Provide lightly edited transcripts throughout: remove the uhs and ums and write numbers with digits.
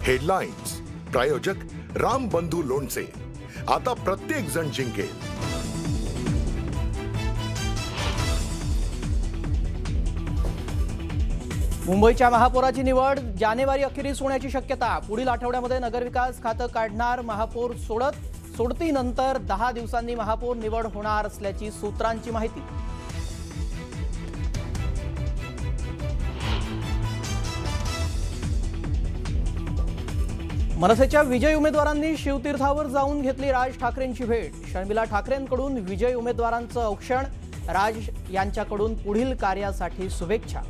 Headlines प्रायोजक राम बंधू लोणचे। आता प्रत्येक जण जिंकेल। मुंबईच्या महापौराची निवड जानेवारी अखेरीस होण्याची शक्यता। पुढील आठवड्यामध्ये नगरविकास खातं काढणार महापौर सोडतीनंतर 10 दिवसांनी महापौर निवड होणार असल्याची सूत्रांची माहिती। मनसेच्या विजयी उमेदवारांनी शिवतीर्थावर जाऊन घेतली राज ठाकरेंची भेट। शर्मिला ठाकरेंकडून विजयी उमेदवारांचं औक्षण, राज यांच्याकडून पुढील कार्यासाठी शुभेच्छा।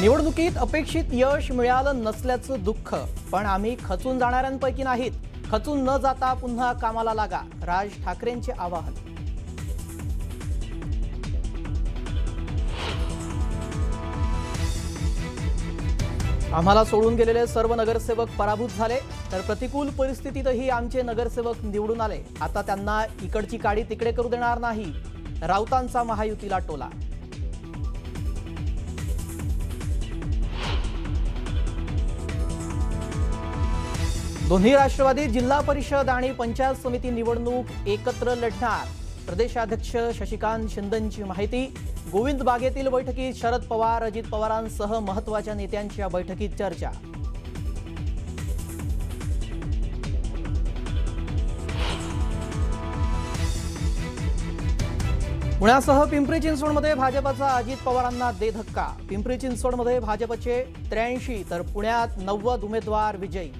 निवडणुकीत अपेक्षित यश मिळालं नसल्याचं दुःख, पण आम्ही खचून जाणाऱ्यांपैकी नाहीत। खचून न जाता पुन्हा कामाला लागा, राज ठाकरेंचे आवाहन। आम्हाला सोडून गेलेले सर्व नगरसेवक पराभूत झाले, तर प्रतिकूल परिस्थितीतही आमचे नगरसेवक निवडून आले। आता त्यांना इकडची काडी तिकडे करू देणार नाही, राऊतांचा महायुतीला टोला। दोन्ही राष्ट्रवादी जिल्हा परिषद आणि पंचायत समिती निवडणूक एकत्र लढणार। प्रदेशाध्यक्ष शशिकांत शिंदेंची माहिती। गोविंद बागेतील बैठकीत शरद पवार, अजित पवारांसह महत्त्वाच्या नेत्यांच्या बैठकीत चर्चा। पुण्यासह पिंपरी चिंचवडमध्ये भाजपचा अजित पवारांना दे धक्का। पिंपरी चिंचवडमध्ये भाजपचे 83 तर पुण्यात 90 उमेदवार विजयी।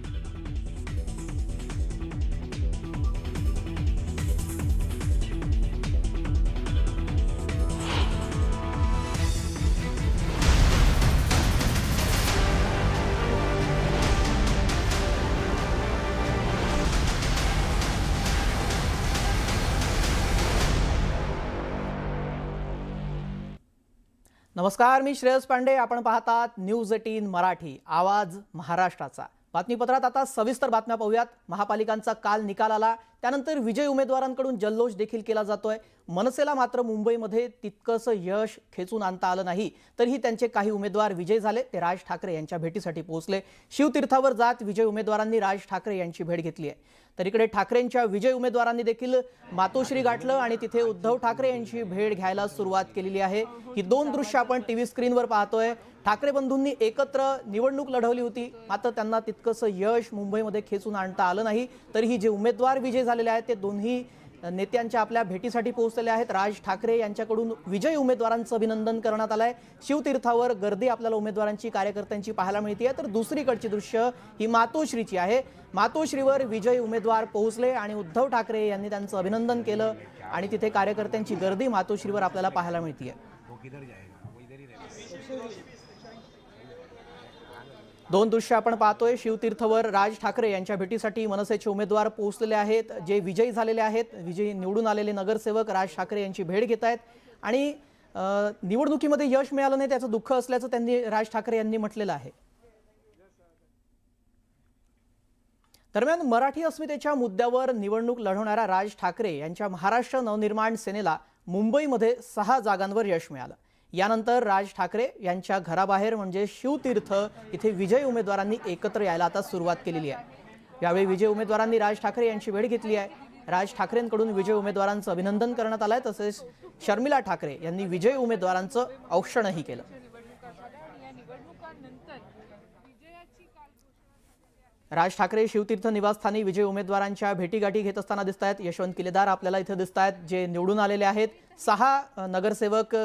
नमस्कार, मी श्रेयस पांडे। आपण पाहतात न्यूज 18 मराठी, आवाज महाराष्ट्राचा। बातमीपत्रात आता सविस्तर बातम्या पाहूयात। महापालिकांचा काल निकाल आला, त्यानंतर विजयी उमेदवारांकडून जल्लोष देखील केला जातोय। मनसेला मात्र मुंबईमध्ये तितकंसं यश खेचून आणता आलं नाही, तरीही त्यांचे काही उमेदवार विजयी झाले। ते राज ठाकरे यांच्या भेटीसाठी पोहोचले। शिवतीर्थावर जात विजयी उमेदवारांनी राज ठाकरे यांची भेट घेतली आहे। तर इकडे ठाकरेंच्या विजयी उमेदवारांनी देखील मातोश्री गाठलं आणि तिथे उद्धव ठाकरे यांची भेट घ्यायला सुरुवात केलेली आहे। ही दोन दृश्य आपण टीव्ही स्क्रीनवर पाहतोय। ठाकरे बंधूंनी एकत्र निवडणूक लढवली होती, मात्र त्यांना तितकंसं यश मुंबईमध्ये खेचून आणता आलं नाही। तरीही जे उमेदवार विजयी झालेले आहेत ते दोन्ही नेत्यांच्या आपल्या भेटीसाठी पोहोचलेले आहेत। राज ठाकरे यांच्याकडून विजयी उमेदवारांचं अभिनंदन करण्यात आलंय। शिवतीर्थावर गर्दी आपल्याला उमेदवारांची, कार्यकर्त्यांची पाहायला मिळते आहे। तर दुसरीकडची दृश्य ही मातोश्रीची आहे। मातोश्रीवर विजयी उमेदवार पोहोचले आणि उद्धव ठाकरे यांनी त्यांचं अभिनंदन केलं आणि तिथे कार्यकर्त्यांची गर्दी मातोश्रीवर आपल्याला पाहायला मिळते आहे। दोन दृश्य आपण पाहतोय। शिवतीर्थवर राज ठाकरे यांच्या भेटीसाठी मनसेचे उमेदवार पोहोचलेले आहेत। जे विजयी झालेले आहेत, विजयी निवडून आलेले नगरसेवक राज ठाकरे यांची भेट घेत आहेत आणि निवडणुकीमध्ये यश मिळालं नाही त्याचं दुःख असल्याचं त्यांनी राज ठाकरे यांनी म्हटलेलं आहे। दरम्यान मराठी अस्मितेच्या मुद्द्यावर निवडणूक लढवणाऱ्या राज ठाकरे यांच्या महाराष्ट्र नवनिर्माण सेनेला मुंबईमध्ये 6 जागांवर यश मिळालं। यानंतर राज ठाकरे यांच्या घराबाहेर म्हणजे शिवतीर्थ इथे विजयी उमेदवारांनी एकत्र यायला आता सुरुवात केलेली आहे। यावेळी विजयी उमेदवारांनी राज ठाकरे यांची भेट घेतली आहे। राज ठाकरेंकडून विजयी उमेदवारांचं अभिनंदन करण्यात आलंय, तसेच शर्मिला ठाकरे यांनी विजयी उमेदवारांचं औक्षणही केलं। राज ठाकरे शिवतीर्थ निवासस्थानी विजयी उमेदवारांच्या भेटीगाठी घेत असताना दिसत आहेत। यशवंत किलेदार आपल्याला इथे दिसत आहेत, जे निवडून आलेले आहेत। 6 नगरसेवक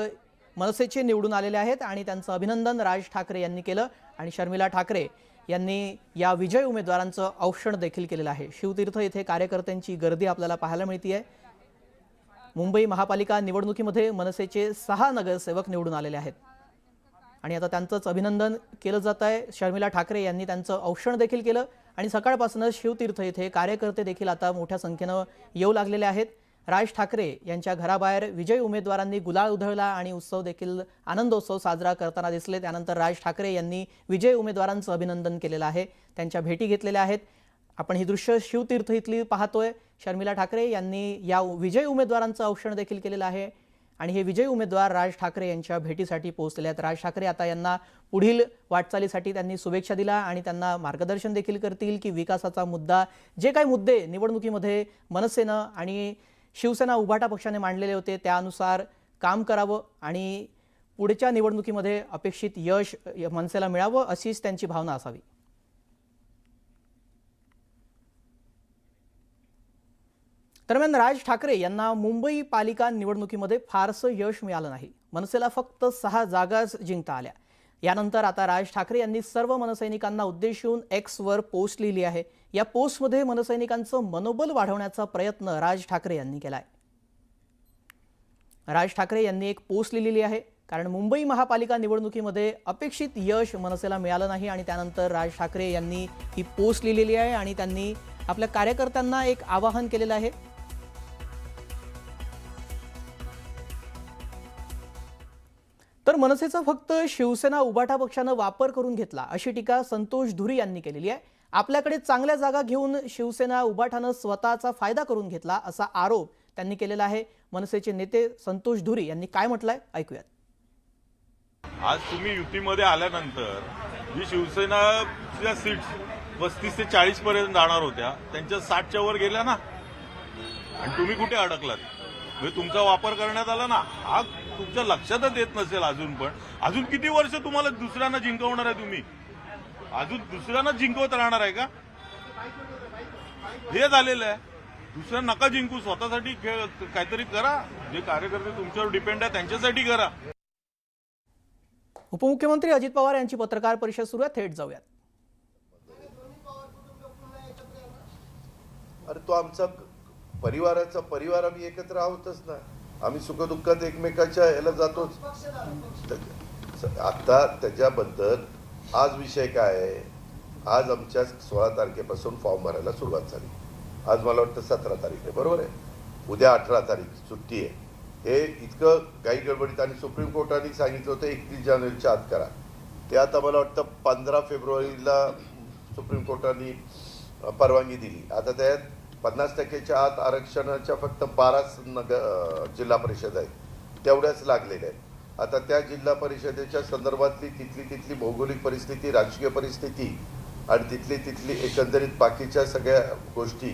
मनसेचे निवडून आलेले आहेत आणि त्यांचं अभिनंदन राज ठाकरे यांनी केलं आणि शर्मिला ठाकरे यांनी या विजयी उमेदवारांचं औक्षण देखील केलेलं आहे। शिवतीर्थ इथे कार्यकर्त्यांची गर्दी आपल्याला पाहायला मिळते आहे। मुंबई महापालिका निवडणुकीमध्ये मनसेचे 6 नगरसेवक निवडून आलेले आहेत आणि आता त्यांचंच अभिनंदन केलं जात आहे। शर्मिला ठाकरे यांनी त्यांचं औक्षण देखील केलं आणि सकाळपासूनच शिवतीर्थ इथे कार्यकर्ते देखील आता मोठ्या संख्येनं येऊ लागलेले आहेत। राज ठाकरे यांच्या घराबाहेर विजयी उमेदवारांनी गुलाल उधळला आणि उत्सव देखील आनंदोत्सव साजरा करताना दिसले। त्यानंतर राज ठाकरे यांनी विजयी उमेदवारांचं अभिनंदन केलेलं आहे, त्यांच्या भेटी घेतलेल्या आहेत। आपण ही दृश्य शिवतीर्थ इथली पाहतोय। शर्मिला ठाकरे यांनी या विजयी उमेदवारांचं औक्षण देखील केलेलं आहे आणि हे विजयी उमेदवार राज ठाकरे यांच्या भेटीसाठी पोहोचलेले आहेत. राज ठाकरे आता यांना पुढील वाटचालीसाठी त्यांनी शुभेच्छा दिल्या आणि त्यांना मार्गदर्शन देखील करतील की विकासाचा मुद्दा, जे काही मुद्दे निवडणुकीमध्ये मनसेनं आणि शिवसेना उभाटा पक्षाने मांडलेले होते त्यानुसार काम करावं आणि पुढच्या निवडणुकीमध्ये अपेक्षित यश मनसेला मिळावं अशीच त्यांची भावना असावी. दरम्यान राज ठाकरे यांना मुंबई पालिका निवडणुकीमध्ये फारसं यश मिळालं नाही. मनसेला फक्त 6 जागाच जिंकता आल्या. यानंतर आता राज ठाकरे यांनी सर्व मनसैनिकांना उद्देशून एक्सवर पोस्ट लिहिली आहे. या पोस्टमध्ये मनसैनिकांचं मनोबल वाढवण्याचा प्रयत्न राज ठाकरे यांनी केलाय. राज ठाकरे यांनी एक पोस्ट लिहिलेली आहे कारण मुंबई महापालिका निवडणुकीमध्ये अपेक्षित यश मनसेला मिळालं नाही आणि त्यानंतर राज ठाकरे यांनी ही पोस्ट लिहिलेली आहे आणि त्यांनी आपल्या कार्यकर्त्यांना एक आवाहन केलेलं आहे. तर मनसेचा फक्त शिवसेना उभाटा पक्षानं वापर करून घेतला अशी टीका संतोष धुरी यांनी केलेली आहे. आपल्याकडे चांगल्या जागा घेऊन शिवसेना उभाटानं स्वतःचा फायदा करून घेतला असा आरोप त्यांनी केलेला आहे. मनसेचे नेते संतोष धुरी यांनी काय म्हटलंय ऐकूयात. आज तुम्ही युतीमध्ये आल्यानंतर जी शिवसेनाच्या सीट्स 35 ते 40 पर्यंत जाणार होत्या त्यांच्या 60च्या वर गेल्या ना, आणि तुम्ही कुठे अडकलात? म्हणजे तुमचा वापर करण्यात आला ना. हा तुमच्या लक्षातच येत नसेल अजून पण. अजून किती वर्ष तुम्हाला दुसऱ्यांना जिंकवणार आहे? तुम्ही अजून दुसऱ्यांना जिंकवत राहणार आहे का? हे झालेलं आहे. दुसऱ्या नका जिंकू, स्वतःसाठी काहीतरी करा. जे कार्यकर्ते तुमच्यावर डिपेंड आहे त्यांच्यासाठी करा. उपमुख्यमंत्री अजित पवार यांची पत्रकार परिषद सुरू आहे, थेट जाऊयात. अरे तो आमचा परिवाराचा परिवार, आम्ही एकत्र आहोतच ना. आम्ही सुखदुःखात एकमेकाच्या याला जातोच. आता त्याच्याबद्दल आज विषय काय आहे? आज आमच्या 16 तारखेपासून फॉर्म भरायला सुरुवात झाली. आज मला वाटतं 17 तारीख आहे, बरोबर आहे. उद्या 18 तारीख सुट्टी आहे. हे इतकं काही गडबडीत, आणि सुप्रीम कोर्टाने सांगितलं होतं 31 जानेवारीच्या आत करा. ते आता मला वाटतं 15 फेब्रुवारीला सुप्रीम कोर्टाने परवानगी दिली. आता त्यात 50% आत आरक्षणाच्या फक्त 12 जिल्हा परिषद आहेत, तेवढ्याच लागलेल्या आहेत. आता त्या जिल्हा परिषदेच्या संदर्भातली तिथली भौगोलिक परिस्थिती, राजकीय परिस्थिती आणि तिथली एकंदरीत बाकीच्या सगळ्या गोष्टी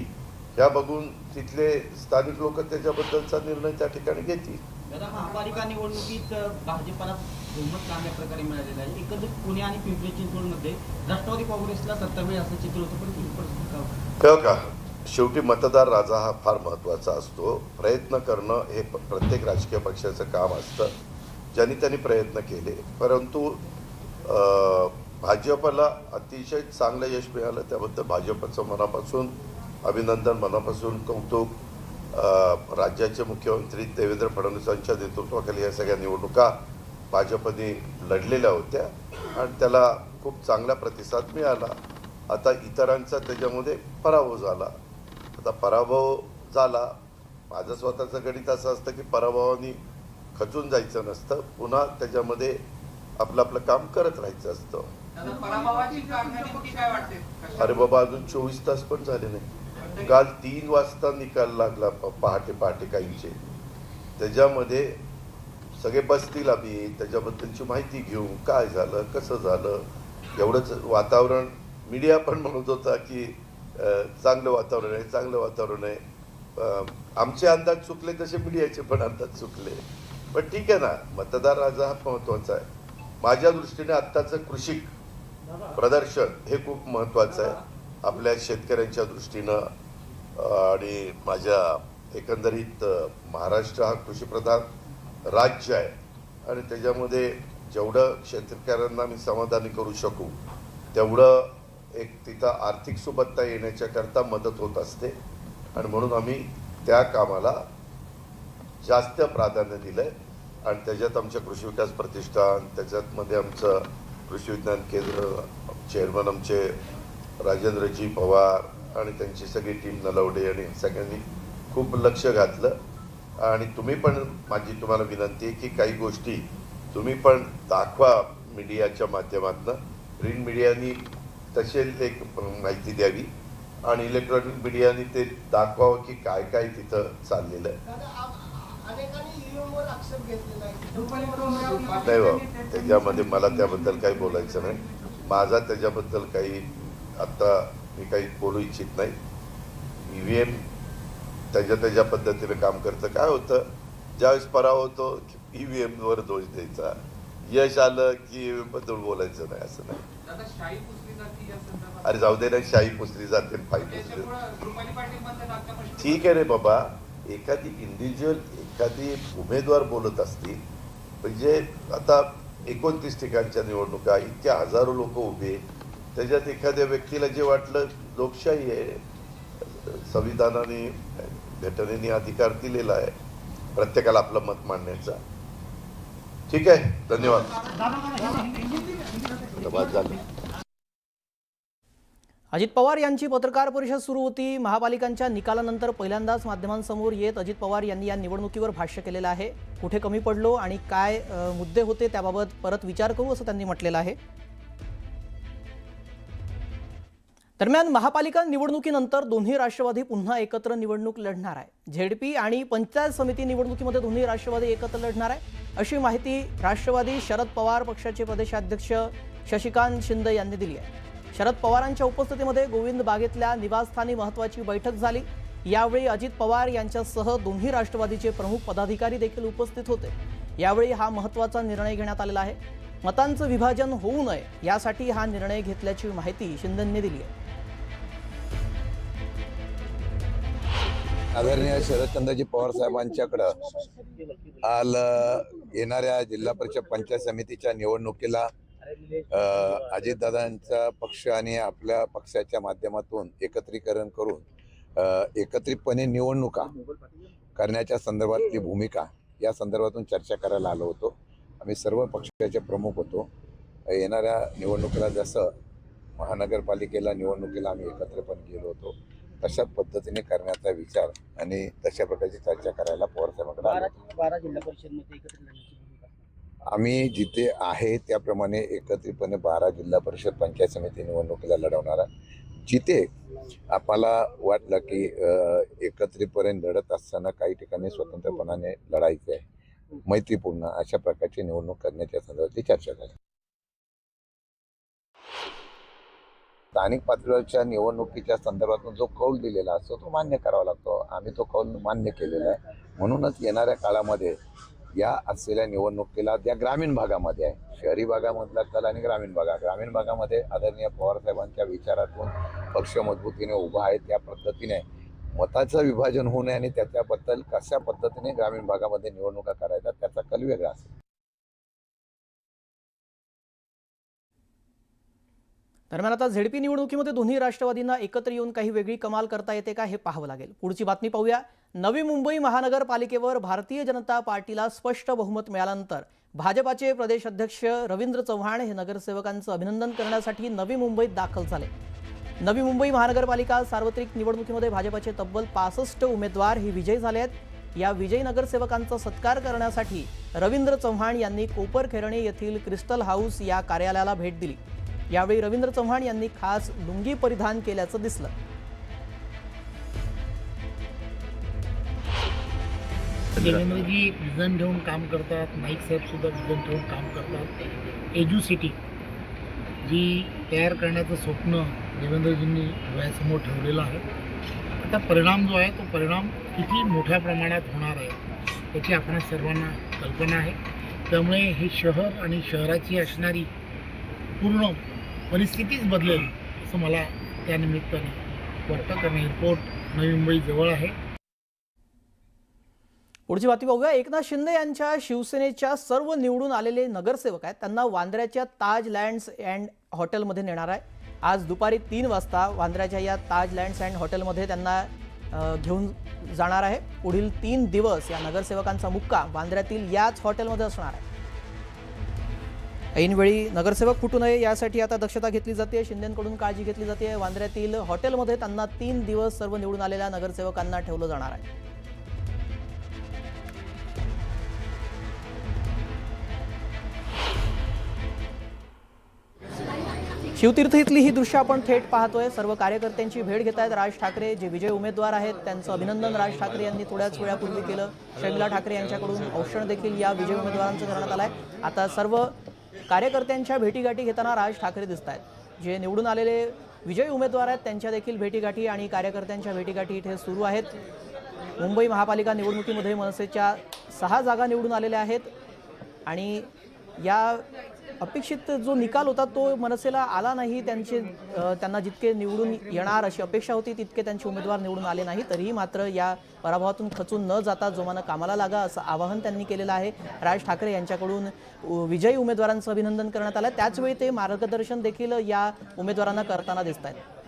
ह्या बघून तिथले स्थानिक लोक त्याच्याबद्दलचा निर्णय त्या ठिकाणी घेतील. दादा, महापालिका निवडणुकीत भाजपला बहुमत चांगल्या प्रकारे मिळालेलं आहे. एकंदरीत पुणे आणि पिंपरी चिंचवडमध्ये राष्ट्रवादी काँग्रेसला सत्ता मिळेल असं चित्र होतं, पण ती परिस्थिती का शेवटी मतदार राजा हा फार महत्त्वाचा असतो. प्रयत्न करणं हे प्रत्येक राजकीय पक्षाचं काम असतं. ज्यांनी त्यांनी प्रयत्न केले, परंतु भाजपला अतिशय चांगलं यश मिळालं. त्याबद्दल भाजपचं मनापासून अभिनंदन, मनापासून कौतुक. राज्याचे मुख्यमंत्री देवेंद्र फडणवीसांच्या नेतृत्वाखाली या सगळ्या निवडणुका भाजपने लढलेल्या होत्या आणि त्याला खूप चांगला प्रतिसाद मिळाला. आता इतरांचा त्याच्यामध्ये पराभव झाला. आता पराभव झाला, माझं स्वतःचं गणित असं असतं की पराभवाने खचून जायचं नसतं, पुन्हा त्याच्यामध्ये आपलं काम करत राहायचं असतं. अरे बाबा, अजून 24 तास पण झाले नाही. काल 3 वाजता निकाल लागला, पहाटे काहींचे. त्याच्यामध्ये सगळे बसतील, आम्ही त्याच्याबद्दलची माहिती घेऊ, काय झालं, कसं झालं. एवढंच वातावरण मीडिया पण म्हणत होता की चांगलं वातावरण आहे. आमचे अंदाज चुकले तसे मीडियाचे पण अंदाज चुकले. पण ठीक आहे ना, मतदार राजा हा महत्त्वाचा आहे. माझ्या दृष्टीने आत्ताचं कृषी प्रदर्शन हे खूप महत्त्वाचं आहे आपल्या शेतकऱ्यांच्या दृष्टीनं. आणि माझ्या एकंदरीत महाराष्ट्र हा कृषीप्रधान राज्य आहे आणि त्याच्यामध्ये जेवढं शेतकऱ्यांना मी समाधानी करू शकू तेवढं एक तिथं आर्थिक सुबत्ता येण्याच्याकरता मदत होत असते. आणि म्हणून आम्ही त्या कामाला जास्त प्राधान्य दिलं आहे. आणि त्याच्यात आमच्या कृषी विकास प्रतिष्ठान, त्याच्यामध्ये आमचं कृषी विज्ञान केंद्र, चेअरमन आमचे राजेंद्रजी पवार आणि त्यांची सगळी टीम, नलवडे, आणि सगळ्यांनी खूप लक्ष घातलं. आणि तुम्ही पण, माझी तुम्हाला विनंती आहे की काही गोष्टी तुम्ही पण दाखवा मीडियाच्या माध्यमातून. प्रिंट मीडियानी तसे एक माहिती द्यावी आणि इलेक्ट्रॉनिक मीडियाने ते दाखवावं की काय तिथं चाललेलं आहे. नाही बाबा, त्याच्यामध्ये मला त्याबद्दल काही बोलायचं नाही. माझा त्याच्याबद्दल काही आता मी काही बोलू इच्छित नाही. EVM त्याच्या पद्धतीने काम करतं. काय होतं, ज्यावेळेस पराभव होतो EVM वर दोष द्यायचा, यश आलं की EVM बद्दल बोलायचं नाही, असं नाही. अरे जाऊ दे ना, शाही पुसली जाते, पायी पुसली. ठीक आहे रे बाबा, एखादी इंडिव्हिज्युअल एखादी उमेदवार बोलत असतील, म्हणजे आता 29 ठिकाणच्या निवडणुका, इतक्या हजारो लोक उभे, त्याच्यात एखाद्या व्यक्तीला जे वाटलं, लोकशाही आहे, संविधानाने घटनेने अधिकार दिलेला आहे प्रत्येकाला आपलं मत मांडण्याचा. ठीक आहे, धन्यवाद. धन्यवाद. झालं. अजित पवार यांची पत्रकार परिषद सुरू होती. महापालिकांच्या निकालानंतर पहिल्यांदाच माध्यमांसमोर येत अजित पवार यांनी या निवडणुकीवर भाष्य केलेलं आहे. कुठे कमी पडलो आणि काय मुद्दे होते त्याबाबत परत विचार करू असं त्यांनी म्हटलेलं आहे. दरम्यान महापालिका निवडणुकीनंतर दोन्ही राष्ट्रवादी पुन्हा एकत्र निवडणूक लढणार आहे. झेडपी आणि पंचायत समिती निवडणुकीमध्ये दोन्ही राष्ट्रवादी एकत्र लढणार आहे अशी माहिती राष्ट्रवादी शरद पवार पक्षाचे प्रदेशाध्यक्ष शशिकांत शिंदे यांनी दिली आहे. शरद पवारांच्या उपस्थितीमध्ये गोविंद बागेतल्या निवासस्थानी महत्त्वाची बैठक झाली. यावेळी अजित पवार यांच्यासह दोन्ही राष्ट्रवादीचे प्रमुख पदाधिकारी देखील उपस्थित होते. यावेळी हा महत्त्वाचा निर्णय घेण्यात आलेला आहे. मतांचं विभाजन होऊ नये यासाठी हा निर्णय घेतल्याची माहिती शिंदेंनी दिली आहे. आदरणीय शरदचंद्रजी पवार साहेबांच्याकडं काल येणाऱ्या जिल्हा परिषद पंचायत समितीच्या निवडणुकीला अजितदादांचा पक्ष आणि आपल्या पक्षाच्या माध्यमातून एकत्रीकरण करून एकत्रितपणे निवडणुका करण्याच्या संदर्भातली भूमिका या संदर्भातून चर्चा करायला आलो होतो. आम्ही सर्व पक्षाचे प्रमुख होतो. येणाऱ्या निवडणुकीला जसं महानगरपालिकेला निवडणुकीला आम्ही एकत्रपणे गेलो होतो तशाच पद्धतीने करण्याचा विचार आणि तशा प्रकारची चर्चा करायला पवार साहेबांकडे आलो. 12 जिल्हा परिषदमध्ये एकत्र लढण्याची भूमिका आम्ही जिथे आहे त्याप्रमाणे एकत्रितपणे 12 जिल्हा परिषद पंचायत समिती निवडणुकीला लढवणार आहे. जिथे आपल्याला वाटलं की एकत्रितपणे लढत असताना काही ठिकाणी स्वतंत्रपणाने लढायचं आहे, मैत्रीपूर्ण अशा प्रकारची निवडणूक करण्याच्या संदर्भातली चर्चा झाली. स्थानिक पातळीवरच्या निवडणुकीच्या संदर्भातून जो कौल दिलेला असतो तो मान्य करावा लागतो. आम्ही तो कौल मान्य केलेला आहे. म्हणूनच येणाऱ्या काळामध्ये या असलेल्या निवडणुकीला त्या ग्रामीण भागामध्ये आहे, शहरी भागामधला कल आणि ग्रामीण भागामध्ये आदरणीय पवार साहेबांच्या विचारातून पक्ष मजबूतीने उभा आहे. त्या पद्धतीने मताचं विभाजन होऊ नये आणि त्याच्याबद्दल कशा पद्धतीने ग्रामीण भागामध्ये निवडणुका करायचा त्याचा कल वेगळा असेल. दरम्यान आता झेडपी निवडणुकीमध्ये दोन्ही राष्ट्रवादींना एकत्र येऊन काही वेगळी कमाल करता येते का हे पाहावं लागेल. पुढची बातमी पाहूया. नवी मुंबई महानगरपालिकेवर भारतीय जनता पार्टीला स्पष्ट बहुमत मिळाल्यानंतर भाजपाचे प्रदेश अध्यक्ष रवींद्र चव्हाण हे नगरसेवकांचं अभिनंदन करण्यासाठी नवी मुंबईत दाखल झाले. नवी मुंबई महानगरपालिका सार्वत्रिक निवडणुकीमध्ये भाजपाचे तब्बल 65 उमेदवार हे विजयी झाले आहेत. या विजयी नगरसेवकांचा सत्कार करण्यासाठी रवींद्र चव्हाण यांनी कोपरखैरणे येथील क्रिस्टल हाऊस या कार्यालयाला भेट दिली. यावेळी रवींद्र चव्हाण यांनी खास लुंगी परिधान केल्याचं दिसलं. देवेंद्रजी विजन घेऊन काम करतात, नाईक साहेब सुद्धा विजन घेऊन काम करतात. एज्युसिटी जी तयार करण्याचं स्वप्न देवेंद्रजींनी डोळ्यासमोर ठेवलेलं आहे. आता परिणाम जो आहे तो परिणाम किती मोठ्या प्रमाणात होणार आहे याची आपण सर्वांना कल्पना आहे. त्यामुळे हे शहर आणि शहराची असणारी पूर्ण परिस्थितीच बदलेल असं मला त्यानिमित्ताने वाटतं. कारण एअरपोर्ट नवी मुंबई जवळ आहे. पुढची बातमी पाहूया. एकनाथ शिंदे यांच्या शिवसेनेच्या सर्व निवडून आलेले नगरसेवक आहेत त्यांना वांद्र्याच्या ताज लँड्स अँड हॉटेलमध्ये नेणार आहे. आज दुपारी 3 वाजता वांद्र्याच्या या ताज लँड्स अँड हॉटेलमध्ये त्यांना घेऊन जाणार आहे. पुढील 3 दिवस या नगरसेवकांचा मुक्काम वांद्र्यातील याच हॉटेलमध्ये असणार आहे. ऐनवेळी नगरसेवक फुटू नये यासाठी आता दक्षता घेतली जाते. शिंदेंकडून काळजी घेतली जाते. वांद्र्यातील हॉटेलमध्ये त्यांना 3 दिवस सर्व निवडून आलेल्या नगरसेवकांना ठेवलं जाणार आहे. शिवतीर्थ इथली ही दृश्य आपण थेट पाहतोय. सर्व कार्यकर्त्यांची भेट घेत आहेत राज ठाकरे. जे विजयी उमेदवार आहेत त्यांचं अभिनंदन राज ठाकरे यांनी थोड्याच वेळापूर्वी केलं. शर्मिला ठाकरे यांच्याकडून औक्षण देखील या विजयी उमेदवारांचं करण्यात आलंय. आता सर्व कार्यकर्त्यांच्या भेटीगाठी घेताना राज ठाकरे दिसत आहेत. जे निवडून आलेले विजयी उमेदवार आहेत त्यांच्या देखील भेटीगाठी आणि कार्यकर्त्यांच्या भेटीगाठी इथे सुरू आहेत. मुंबई महापालिका निवडणुकीमध्ये मनसेच्या 6 जागा निवडून आलेल्या आहेत आणि या अपेक्षित जो निकाल होता तो मनसेला आला नाही. त्यांना जितके निवडून येणार अशी अपेक्षा होती तितके त्यांचे उमेदवार निवडून आले नाही. तरीही मात्र या पराभवातून खचून न जाता जोमानं कामाला लागा असं आवाहन त्यांनी केलेलं आहे. राज ठाकरे यांच्याकडून विजयी उमेदवारांचं अभिनंदन करण्यात आलं. त्याचवेळी ते मार्गदर्शन देखील या उमेदवारांना करताना दिसत आहेत.